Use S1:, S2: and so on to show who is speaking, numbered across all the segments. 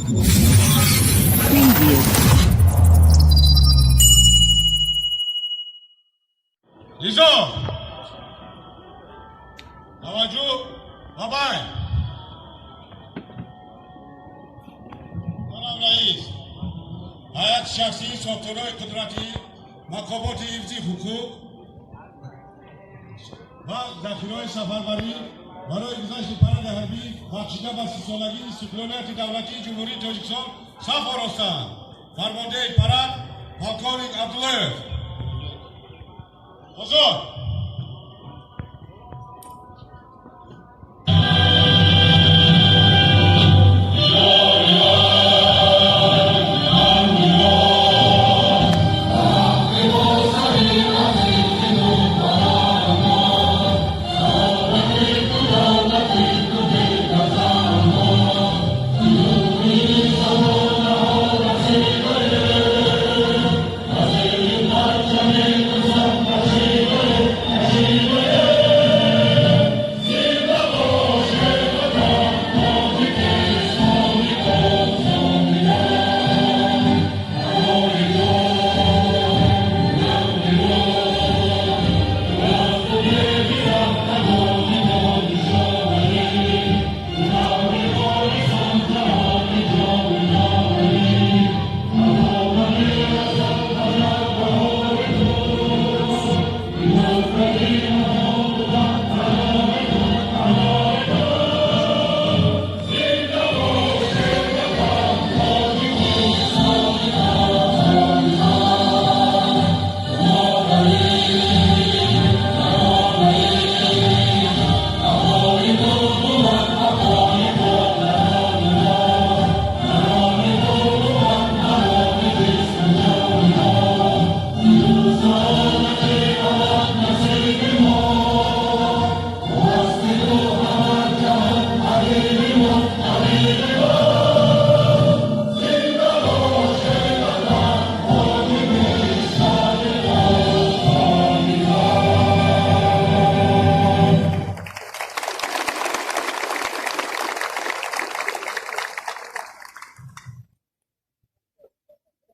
S1: Preview.
S2: Lizo! توجه بابای جناب رئیس هیئت شخصی ساختارهای قدرتی مکاتب حفظی حقوق و ذخیره‌های سفربری برای گذشت پرد حربی بخشیده به 30 سالگی استقلالیت دولتی جمهوری تاجیکستان صف آراستند. فرمانده پرد پالکونیک عبدالله حضور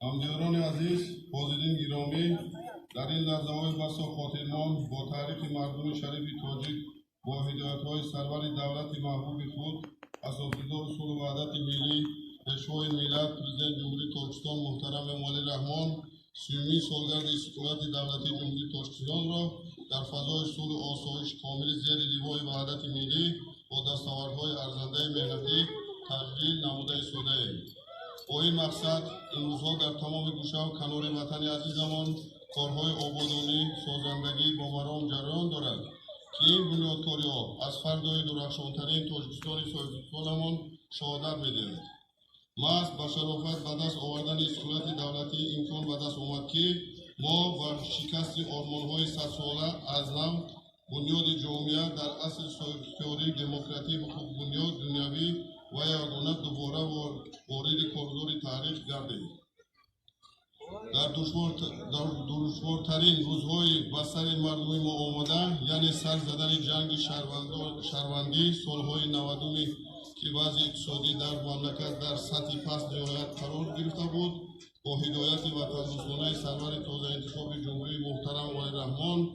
S2: همدیگران عزیز، حاضرین گرامی، در این لحظه‌های بسا خاطرمان با تاریخ مردم شریف تاجیک با هدایت‌های سرور دولت محبوب خود اساتیدار اصول و وحدت ملی پیشوای ملت پرزیدنت جمهوری تاجیکستان محترم مولی رحمان 30 سالگرد استقلالیت دولتی جمهوری تاجیکستان را در فضای صلح و آسایش کامل زیر لیوای وحدت ملی با دستاوردهای ارزنده محنتی تجلیل نموده ایستاده‌ایم. با این مقصد این روزها در تمام گوشه و کنار وطن عزیزمان کارهای آبادانی سازندگی با مرام جریان دارد که این بنیادکاری‌ها از فردای درخشانترین تاجیکستان صاحب‌استقلالمان شهادت می‌دهد. محض با شرافت به دست آوردن استقلالیت دولتی امکان به دست آمد که ما با شکست آرمان‌های 100 ساله از نو بنیاد جامعه در اصل صاحب‌اختیاری دموکراتیک و حقوق بنیاد دنیوی و یگانه دوباره وارد کاردار تاریخ گردیم. در دشوارترین روزهای به سر مردم ما آمده، یعنی سر زدن جنگ شهروندی سالهای 90 که وضع اقتصادی در مملکت در سطح پست نهایت قرار گرفته بود، با هدایت وطندوستانه سرور تازه انتخاب جمهوری محترم مولی رحمان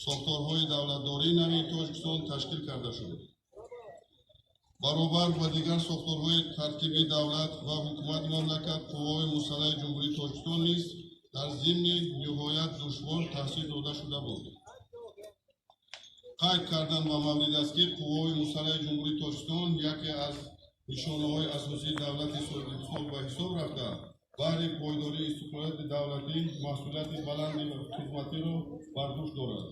S2: ساختارهای دولتداری نوین تاجیکستان تشکیل کرده شد. برابر با دیگر ساختارهای ترکیبی دولت و حکومت مملکت قوای مسلح جمهوری تاجیکستان نیز در ضمن نهایت دشوار تأسیس داده شده بود. قید کردن با مورد است که قوای مسلح جمهوری تاجیکستان یکی از نشانه‌های اساسی دولت صاحب‌اقتدار به حساب رفته برای پایداری استقلالیت دولتی مسئولیت بلند خدمتی را بر دوش دارد.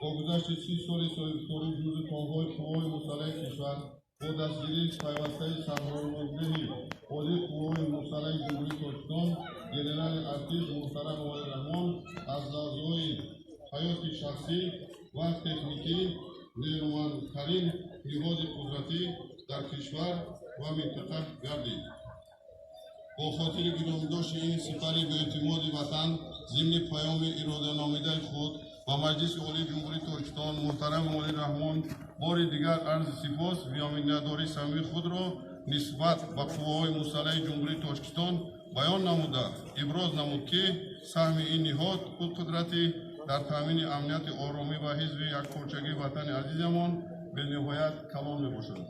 S2: با گذشت 30 سال صاحب‌اقتداری جزء تانهای قوای مسلح کشور با دستگیری پیوسته سربازدهی عالی قوای مسلح جمهوری تاجیکستان ژنرال ارتش محترم مولی رحمان از لحاظهای حیات شخصی و تکنیکی نیرومندترین نهاد قدرتی در کشور و منطقه گردید. با خاطر گرامیداشت این سپری به اعتماد وطن ضمن پیام اراده‌نامه خود و مجلس عالی جمهوری تاجیکستان محترم مولی رحمان بار دیگر عرض سپاس و میانه‌داری صمیمی خود را نسبت به قوه‌های مسلح جمهوری تاجیکستان بیان نموده ابراز نمود که سهم این نهاد قدرتی در تامین امنیت آرامی و حفظ یکپارچگی وطن عزیزمان به نهایت کلان میباشد.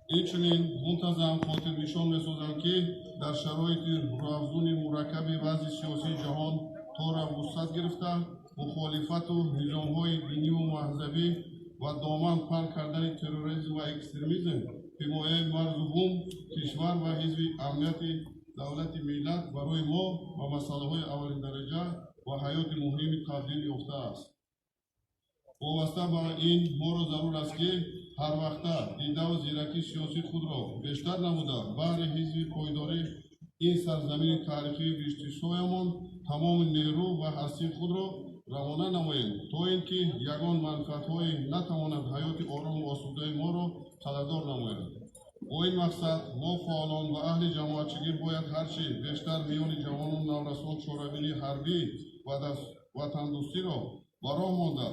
S2: اینچنین منتظم خاطر نشان می‌سازم که در شرایط روزافزون مرکب وضع سیاسی جهان تا را وسعت گرفته مخالفت و نظام‌های دینی و مذهبی و دامن پهن کردن تروریسم و اکستریمیسم حمایت مرز و بوم کشور و حفظ امنیت دولت ملت برای ما و مسائل اولین درجه و حیات مهم تبدیل یافته است. وابسته به این ما را ضرور است که هر وقت دیده و زیرکی سیاسی خود را بیشتر نموده بهر حفظ پایداری این سرزمین تاریخی بیشترسایمان تمام نیرو و هستی خود را روانه نماییم تا اینکه یگان منفعت‌های نتواند حیات آرام و آسوده ما را قدردان نماید. با این مقصد ما فعالان و اهل جماعتچگی باید هرچی بیشتر میان جوانان نورسان چاره‌بینی حربی و وطندوستی را براه مانده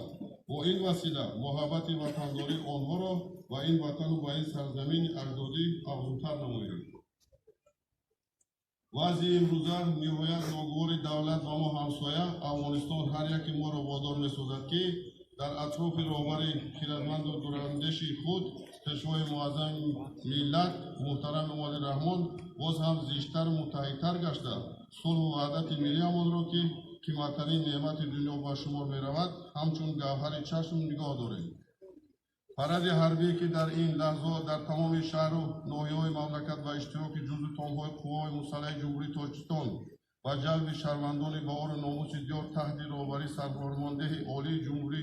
S2: با این وسیله محبت وطنداری آنها را و این وطن و این سرزمین اجدادی افزونتر نماییم. وضع امروزه نهایت ناگوار دولت و ما همسایه افغانستان هر یک ما را وادار می‌سازد که در اطراف راهبر خیرتمند و دوراندیش خود پیشوای معظم ملت محترم امام رحمان باز هم زیشتر و متحدتر گشته صلح و وحدت ملیمان را که قیمتترین نعمت دنیا به شمار می‌رود همچون گوهر چشم نگاه داریم. پرد حربی که در این لحظات در تمام شهر و ناحیه‌های مملکت و اشتراک جزو تانک‌های قوای مسلح جمهوری تاجیکستان و جلب شهروندان بهار ناموس دیار تحت رهبری سرفرمانده عالی جمهوری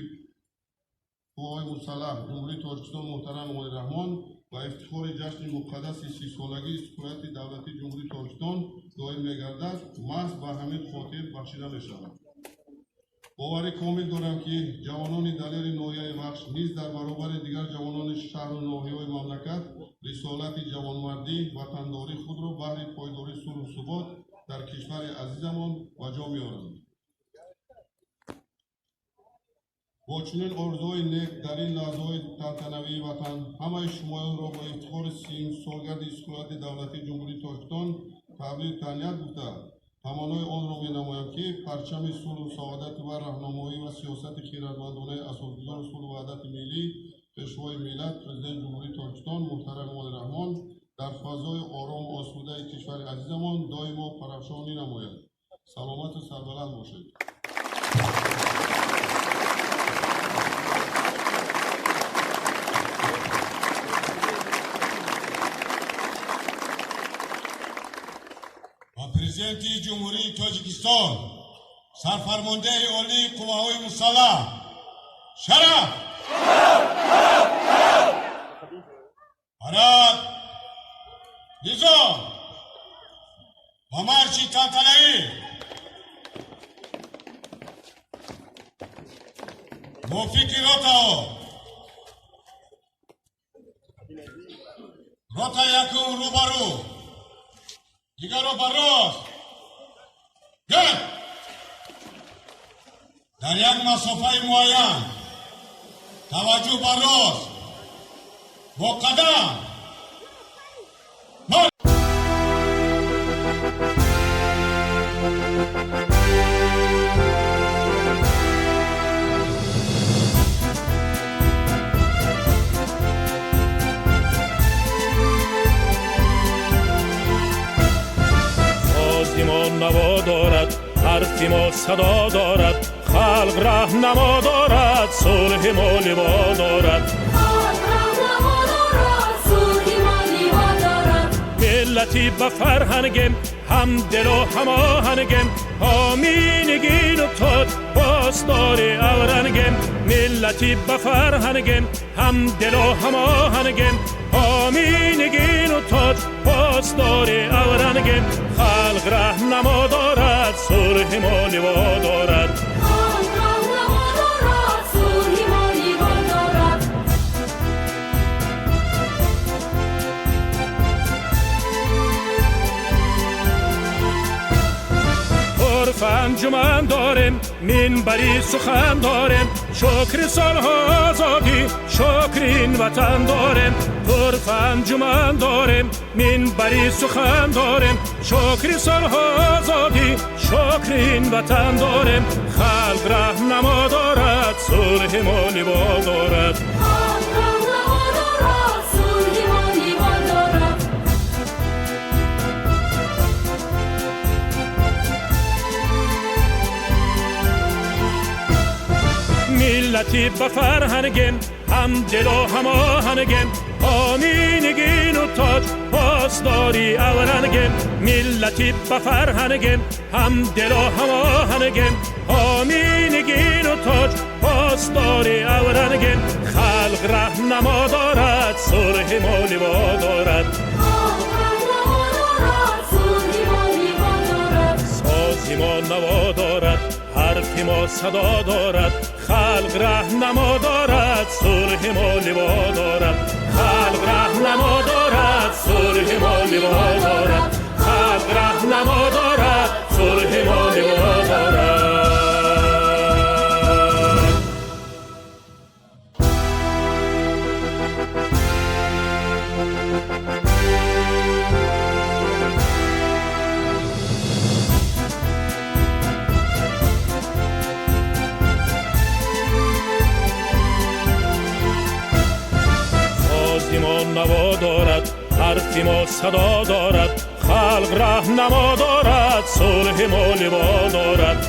S2: قوای مسلح جمهوری تاجیکستان محترم امام رحمان و افتخار جشن مقدس 30 سالگی استقلالیت دولتی جمهوری تاجیکستان دایم می‌گردد محض به همین خاطر بخشیده می‌شود. باور کامل دارم که جوانان دلیر ناحیه بخش نیز در برابر دیگر جوانان شهر و ناحیه‌های مملکت رسالت جوانمردی وطنداری خود را بهر پایداری صلح و ثبات در کشور عزیزمان و جا می‌آورند. با چنین آرزوهای نیک در این لحظه‌های تنتنوی وطن همه شمایان را با افتخار 30 سالگرد استقلالیت دولتی جمهوری تاجیکستان تبریک تهنیت گفته تمنای آن را می‌نمایم که پرچم صلح و سعادت و راهنمایی و سیاست خیرتمندانه اساسگزار صلح و وحدت ملی پیشوای ملت پرزیدنت جمهوری تاجیکستان محترم امام رحمان در فضای آرام و آسوده کشور عزیزمان دائما پرافشانی نماید. سلامت و سربلند باشید.
S1: پرزیدنت جمهوری تاجیکستان سرفرمانده عالی قوه‌های مسلح شرف برات نظام و مرچی تنتنه‌ای موفیقی روتا یکم روبرو دیگر رو براست گرد در یک مسافه معین توجه براست با قدم
S3: نوا دارد حرف ما صدا دارد خلق راهنما دارد صلح ما لوا دارد ملتی به فرهنگم هم دل و هم آهنگم آمینگین و تاد پاسدار اورنگم ملتی به فرهنگم هم دل و هم آهنگم آمینگین و تاد پاسدار اورنگم خلق راهنما دارد صلح ما لوا دارد انجمن داریم منبری سخن داریم شکر سالها آزادی شکر این وطن داریم عرف انجمن داریم منبری سخن داریم شکر صلح آزادی شکر این وطن داریم خلق رهنما دارد صلح ما لیوا دارد ملتی به فرهنگیم هم دل و هم آهنگیم آمینگین و تاج پاسداری اورنگیم ملتی به فرهنگیم هم دل و هم آهنگیم آمینگین و تاج پاسداری اورنگیم خلق رهنما دارد صلح ما لیوا دارد سازی ما نوا دارد حرف ما صدا دارد خلق رهنما دارد صلح ما لیوا دارد خلق رهنما دارد صلح ما لیوا دارد خلق رهنما دارد صلح ما لیوا دارد ما نوا دارد حرف ما صدا دارد خلق رهنما دارد صلح ما لیوا دارد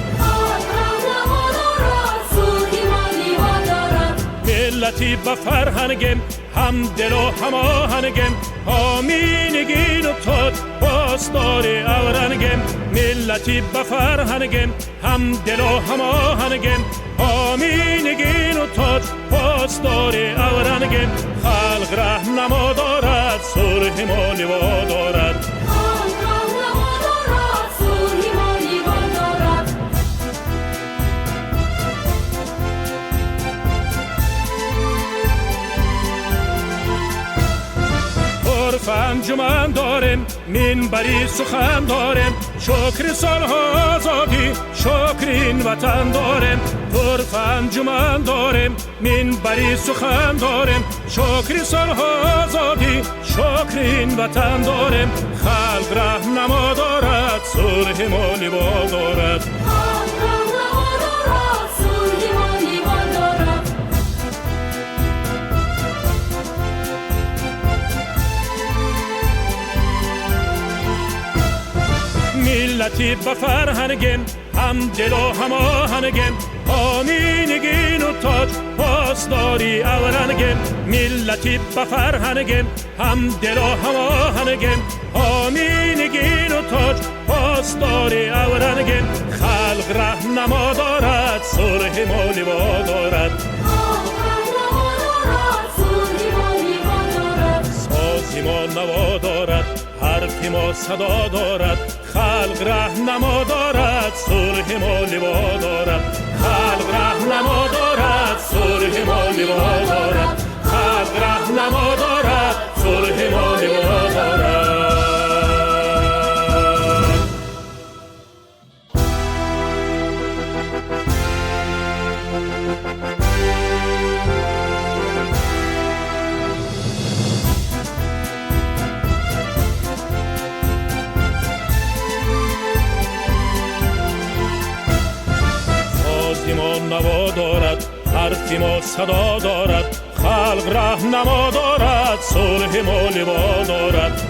S3: ملتی به فرهنگیم هم دل و هم آهنگیم آمینگین و تاج پاسداری اورنگیم ملتی به فرهنگیم هم دل و هم آهنگیم آمینگین و تاج پاسداری اورنگیم خلق رهنما دارد صلح ما لیوا دارد عرف انجمن داریم منبری سخن داریم شکر صلح آزادی شکر این وطن داریم عرف انجمن داریم منبری سخن داریم شکر صلح آزادی شکر این وطن داریم خلق رهنما دارد صلح ما لیوا دارد ملتی به فرهنگیم هم دل و هم آهنگیم آمینگین و تاج پاسداری اورنگیم ملتی به فرهنگیم هم دل و هم آهنگیم آمینگین و تاج پاسداری اورنگیم خلق رهنما دارد صلح ما لیوا دارد سازی ما نوا دارد حرف ما صدا دارد خلق رهنما دارد صلح ما لیوا دارد خلق رهنما دارد صلح ما لیوا دارد خلق رهنما دارد صلح ما لیوا دارد ما نوا دارد حرف ما صدا دارد خلق رهنما دارد صلح ما لیوا دارد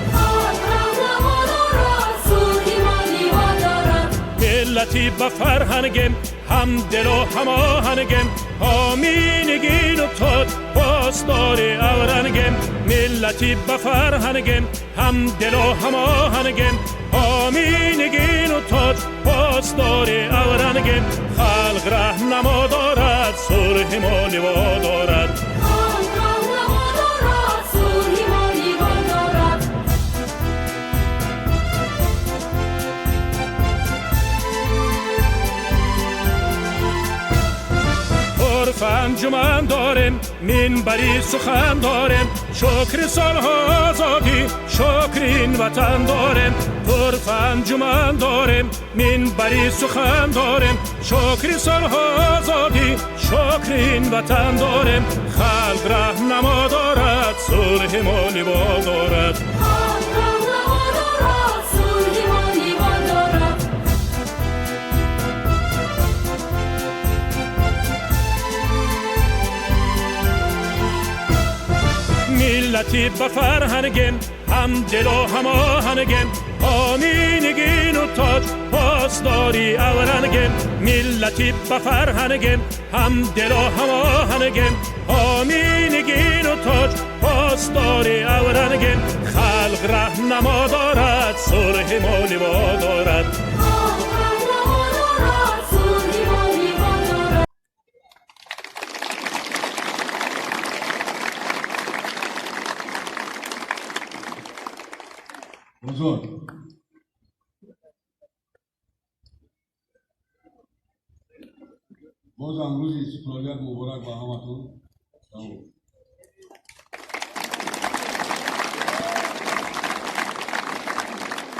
S3: ملتی به فرهنگیم هم دل و هم آهنگیم آمینگین و تاج پاسداری اورنگیم ملتی به فرهنگیم هم دل و هم آهنگیم آمینگین و تاج پاسداری اورنگیم خلق رهنما دارد صلح ما لیوا دارد عرف انجمن داریم منبری سخن داریم شکر صلح آزادی شکر این وطن داریم عرف انجمن داریم منبری سخن داریم شکر صلح آزادی شکر این وطن داریم خلق رهنما دارد صلح ما لیوا دارد ملتی به فرهنگیم هم دل و هم آهنگیم آمینگین و تاج پاسداری اورنگیم ملتی به فرهنگیم هم دل و هم آهنگیم آمینگین و تاج پاسداری اورنگیم خلق رهنما دارد صلح ما لیوا دارد
S1: بزرگ بازم روز استقلالیت مبارک به همتون.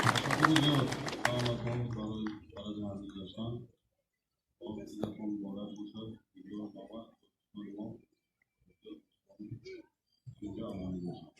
S1: تشکر زیاد همتون برای فرض عزیز داشتن با عزیزتون مبارک باشد دیگر بابا ما اینجا امانی باشد.